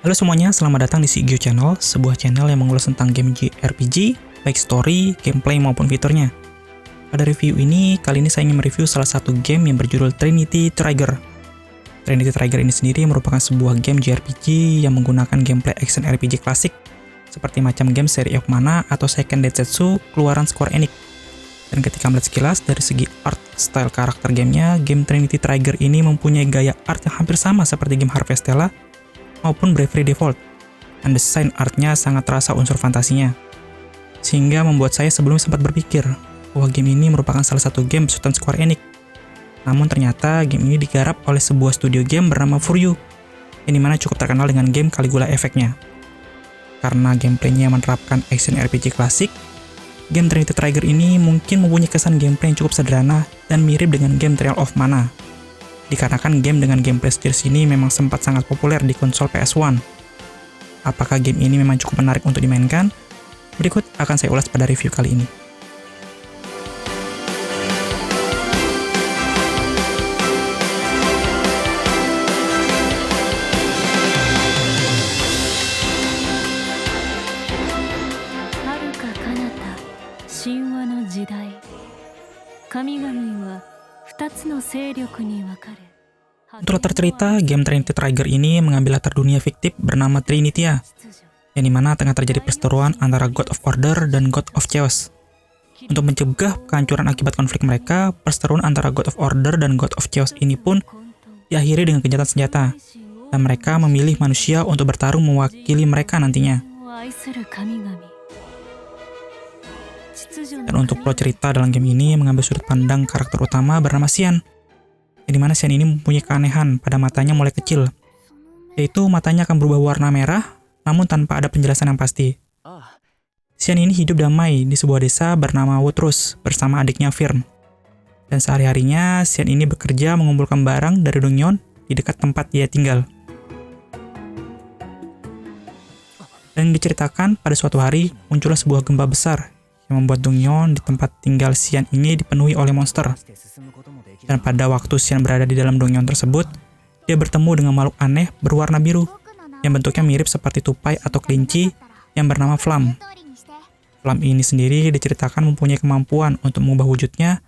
Halo semuanya, selamat datang di Sigio Channel, sebuah channel yang mengulas tentang game JRPG, baik story, gameplay maupun fiturnya. Pada review ini, kali ini saya ingin mereview salah satu game yang berjudul Trinity Trigger. Trinity Trigger ini sendiri merupakan sebuah game JRPG yang menggunakan gameplay action RPG klasik, seperti macam game Seri of Mana atau Seiken Densetsu keluaran Square Enix. Dan ketika melihat sekilas dari segi art style karakter gamenya, game Trinity Trigger ini mempunyai gaya art yang hampir sama seperti game Harvestella maupun Bravely Default, dan desain artnya sangat terasa unsur fantasinya. Sehingga membuat saya sebelumnya sempat berpikir bahwa game ini merupakan salah satu game besutan Square Enix. Namun ternyata game ini digarap oleh sebuah studio game bernama Furyu, yang dimana cukup terkenal dengan game Caligula Effect-nya. Karena gameplaynya menerapkan action RPG klasik, game Trinity Trigger ini mungkin mempunyai kesan gameplay yang cukup sederhana dan mirip dengan game Trial of Mana. Dikarenakan game dengan gameplay sejenis ini memang sempat sangat populer di konsol PS1. Apakah game ini memang cukup menarik untuk dimainkan? Berikut akan saya ulas pada review kali ini. Untuk latar cerita, game Trinity Trigger ini mengambil latar dunia fiktif bernama Trinitia, yang dimana tengah terjadi perseteruan antara God of Order dan God of Chaos. Untuk mencegah kehancuran akibat konflik mereka, perseteruan antara God of Order dan God of Chaos ini pun diakhiri dengan gencatan senjata, dan mereka memilih manusia untuk bertarung mewakili mereka nantinya. Dan untuk plot cerita dalam game ini mengambil sudut pandang karakter utama bernama Xian, yang dimana Xian ini mempunyai keanehan pada matanya mulai kecil, yaitu matanya akan berubah warna merah, namun tanpa ada penjelasan yang pasti. Xian ini hidup damai di sebuah desa bernama Wotrus bersama adiknya Firm, dan sehari-harinya Xian ini bekerja mengumpulkan barang dari Dongnyeon di dekat tempat dia tinggal. Dan diceritakan pada suatu hari muncullah sebuah gempa besar yang membuat Dongnyeon di tempat tinggal Xian ini dipenuhi oleh monster. Dan pada waktu Xian berada di dalam Dongnyeon tersebut, dia bertemu dengan makhluk aneh berwarna biru yang bentuknya mirip seperti tupai atau kelinci yang bernama Flam. Flam ini sendiri diceritakan mempunyai kemampuan untuk mengubah wujudnya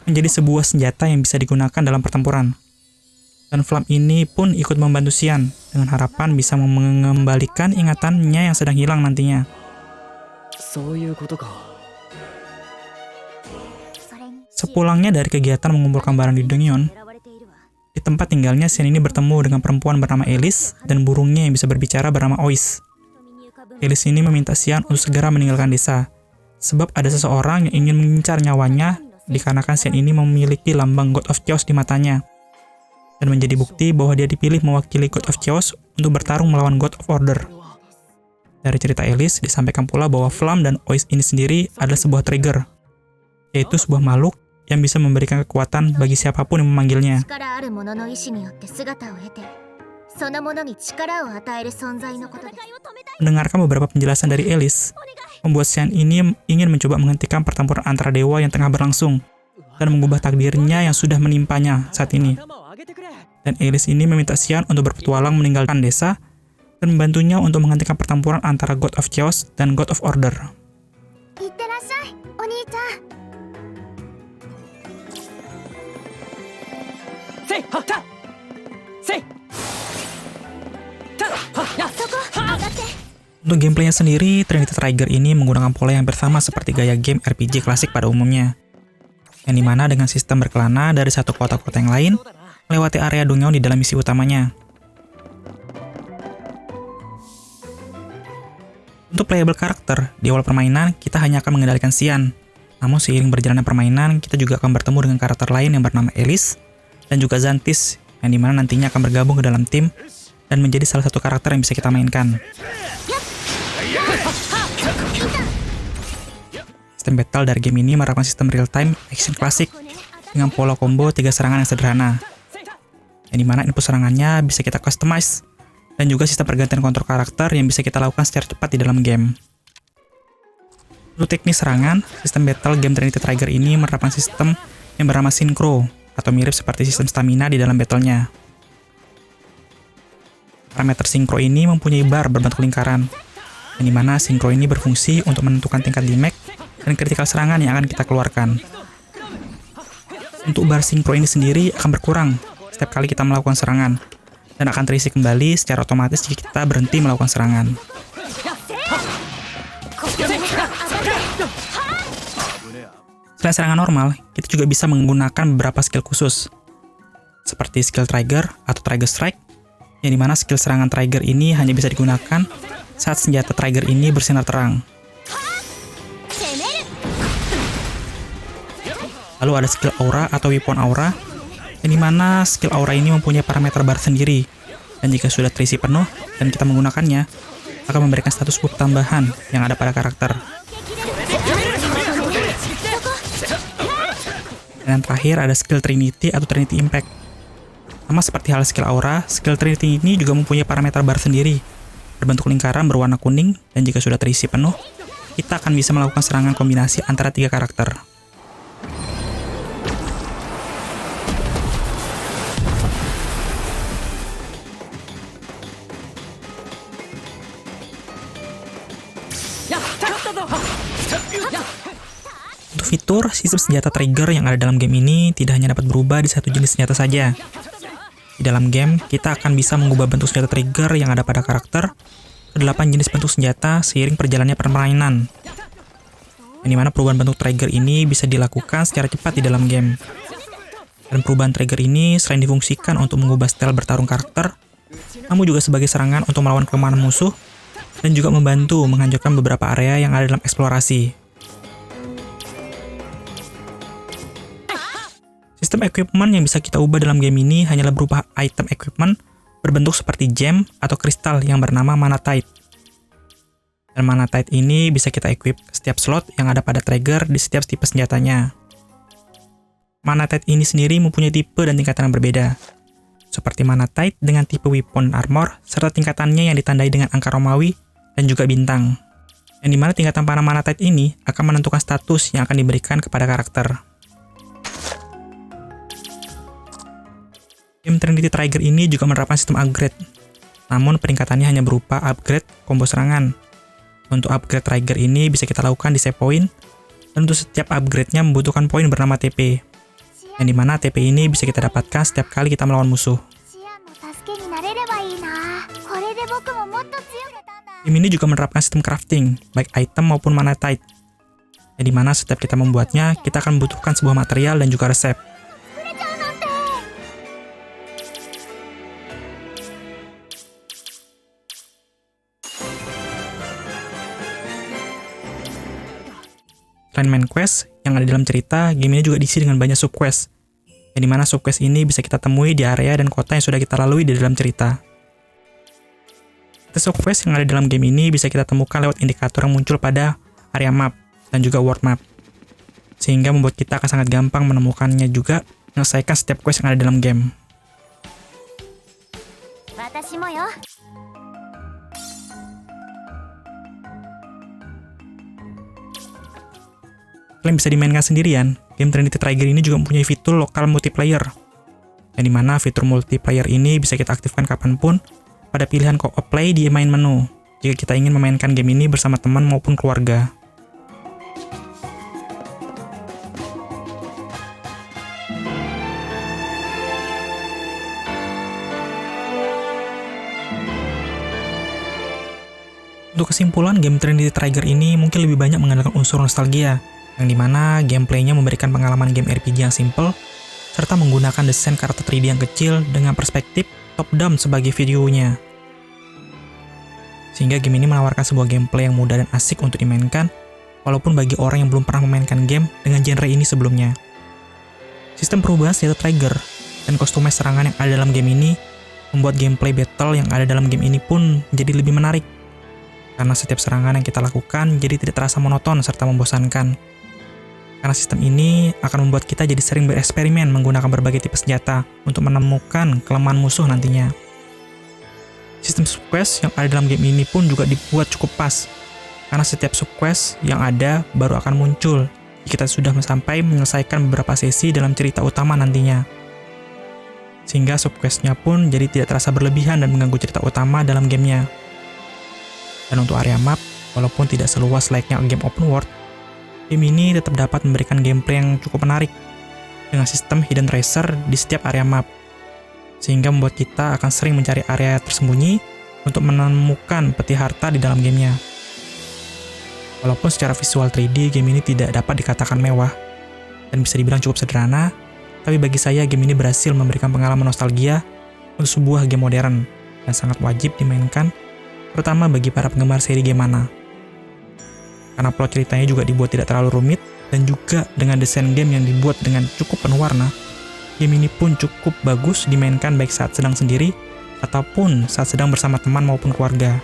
menjadi sebuah senjata yang bisa digunakan dalam pertempuran. Dan Flam ini pun ikut membantu Xian dengan harapan bisa mengembalikan ingatannya yang sedang hilang nantinya. Sepulangnya dari kegiatan mengumpulkan barang di Dongnyeon, di tempat tinggalnya Xian ini bertemu dengan perempuan bernama Alice dan burungnya yang bisa berbicara bernama Ois. Alice ini meminta Xian untuk segera meninggalkan desa, sebab ada seseorang yang ingin mengincar nyawanya dikarenakan Xian ini memiliki lambang God of Chaos di matanya, dan menjadi bukti bahwa dia dipilih mewakili God of Chaos untuk bertarung melawan God of Order. Dari cerita Alice disampaikan pula bahwa Flam dan Ois ini sendiri adalah sebuah trigger, yaitu sebuah makhluk yang bisa memberikan kekuatan bagi siapapun yang memanggilnya. Mendengarkan beberapa penjelasan dari Alice, membuat Xian ini ingin mencoba menghentikan pertempuran antara dewa yang tengah berlangsung dan mengubah takdirnya yang sudah menimpanya saat ini. Dan Alice ini meminta Xian untuk berpetualang meninggalkan desa dan membantunya untuk menghentikan pertempuran antara God of Chaos dan God of Order. Untuk gameplaynya sendiri, Trinity Trigger ini menggunakan pola yang bersama seperti gaya game RPG klasik pada umumnya, yang dimana dengan sistem berkelana dari satu kota ke kota yang lain, melewati area Dongnyeon di dalam misi utamanya. Untuk playable karakter, di awal permainan kita hanya akan mengendalikan Xian, namun seiring berjalannya permainan, kita juga akan bertemu dengan karakter lain yang bernama Alice dan juga Xantis, yang dimana nantinya akan bergabung ke dalam tim dan menjadi salah satu karakter yang bisa kita mainkan. Sistem battle dari game ini menerapkan sistem real-time action klasik dengan pola combo 3 serangan yang sederhana, yang dimana input serangannya bisa kita customize, dan juga sistem pergantian kontrol karakter yang bisa kita lakukan secara cepat di dalam game. Untuk teknis serangan, sistem battle game Trinity Trigger ini menerapkan sistem yang bernama Synchro, atau mirip seperti sistem stamina di dalam battle-nya. Parameter sinkro ini mempunyai bar berbentuk lingkaran, yang dimana sinkro ini berfungsi untuk menentukan tingkat damage dan kritikal serangan yang akan kita keluarkan. Untuk bar sinkro ini sendiri akan berkurang setiap kali kita melakukan serangan, dan akan terisi kembali secara otomatis jika kita berhenti melakukan serangan. Selain serangan normal, kita juga bisa menggunakan beberapa skill khusus, seperti skill trigger atau trigger strike, yang dimana skill serangan trigger ini hanya bisa digunakan saat senjata trigger ini bersinar terang. Lalu ada skill aura atau weapon aura, yang dimana skill aura ini mempunyai parameter bar sendiri, dan jika sudah terisi penuh dan kita menggunakannya, akan memberikan status buff tambahan yang ada pada karakter. Dan terakhir ada skill Trinity atau Trinity Impact. Sama seperti hal skill aura, skill Trinity ini juga mempunyai parameter bar sendiri, berbentuk lingkaran berwarna kuning, dan jika sudah terisi penuh, kita akan bisa melakukan serangan kombinasi antara 3 karakter. Untuk fitur, sistem senjata trigger yang ada dalam game ini tidak hanya dapat berubah di satu jenis senjata saja. Di dalam game, kita akan bisa mengubah bentuk senjata trigger yang ada pada karakter ke 8 jenis bentuk senjata seiring perjalannya permainan. Yang dimana perubahan bentuk trigger ini bisa dilakukan secara cepat di dalam game. Dan perubahan trigger ini selain difungsikan untuk mengubah style bertarung karakter, namun juga sebagai serangan untuk melawan kelemahan musuh, dan juga membantu menghancurkan beberapa area yang ada dalam eksplorasi. Sistem equipment yang bisa kita ubah dalam game ini hanyalah berupa item equipment berbentuk seperti gem atau kristal yang bernama Manatite. Dan Manatite ini bisa kita equip ke setiap slot yang ada pada trigger di setiap tipe senjatanya. Manatite ini sendiri mempunyai tipe dan tingkatan yang berbeda, seperti Manatite dengan tipe weapon armor, serta tingkatannya yang ditandai dengan angka Romawi dan juga bintang. Yang dimana tingkatan para Manatite ini akan menentukan status yang akan diberikan kepada karakter. Game Trinity Trigger ini juga menerapkan sistem upgrade, namun peningkatannya hanya berupa upgrade combo serangan. Untuk upgrade trigger ini bisa kita lakukan di save point, dan untuk setiap upgrade-nya membutuhkan poin bernama TP, yang dimana TP ini bisa kita dapatkan setiap kali kita melawan musuh. Game ini juga menerapkan sistem crafting, baik item maupun Manatite, yang dimana setiap kita membuatnya, kita akan membutuhkan sebuah material dan juga resep. Selain main quest yang ada dalam cerita, game ini juga diisi dengan banyak subquest, yang dimana subquest ini bisa kita temui di area dan kota yang sudah kita lalui di dalam cerita. Subquest yang ada dalam game ini bisa kita temukan lewat indikator yang muncul pada area map dan juga world map, sehingga membuat kita akan sangat gampang menemukannya juga menyelesaikan setiap quest yang ada dalam game. Selain bisa dimainkan sendirian, game Trinity Trigger ini juga mempunyai fitur lokal multiplayer, yang dimana fitur multiplayer ini bisa kita aktifkan kapanpun pada pilihan co-op play di main menu, jika kita ingin memainkan game ini bersama teman maupun keluarga. Untuk kesimpulan, game Trinity Trigger ini mungkin lebih banyak mengandalkan unsur nostalgia, yang dimana gameplaynya memberikan pengalaman game RPG yang simple, serta menggunakan desain karakter 3D yang kecil dengan perspektif top-down sebagai videonya. Sehingga game ini menawarkan sebuah gameplay yang mudah dan asik untuk dimainkan, walaupun bagi orang yang belum pernah memainkan game dengan genre ini sebelumnya. Sistem perubahan senjata trigger dan customize serangan yang ada dalam game ini membuat gameplay battle yang ada dalam game ini pun menjadi lebih menarik, karena setiap serangan yang kita lakukan jadi tidak terasa monoton serta membosankan. Karena sistem ini akan membuat kita jadi sering bereksperimen menggunakan berbagai tipe senjata untuk menemukan kelemahan musuh nantinya. Sistem subquest yang ada dalam game ini pun juga dibuat cukup pas, karena setiap subquest yang ada baru akan muncul jika kita sudah sampai menyelesaikan beberapa sesi dalam cerita utama nantinya. sehingga subquestnya pun jadi tidak terasa berlebihan dan mengganggu cerita utama dalam gamenya. Dan untuk area map, walaupun tidak seluas layaknya game open world, game ini tetap dapat memberikan gameplay yang cukup menarik dengan sistem hidden treasure di setiap area map, sehingga membuat kita akan sering mencari area tersembunyi untuk menemukan peti harta di dalam gamenya. Walaupun secara visual 3D, game ini tidak dapat dikatakan mewah dan bisa dibilang cukup sederhana, tapi bagi saya game ini berhasil memberikan pengalaman nostalgia untuk sebuah game modern dan sangat wajib dimainkan, terutama bagi para penggemar seri game mana. Karena plot ceritanya juga dibuat tidak terlalu rumit, dan juga dengan desain game yang dibuat dengan cukup penuh warna, game ini pun cukup bagus dimainkan baik saat sedang sendiri, ataupun saat sedang bersama teman maupun keluarga.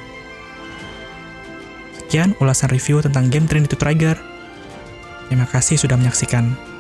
Sekian ulasan review tentang game Trinity Trigger. Terima kasih sudah menyaksikan.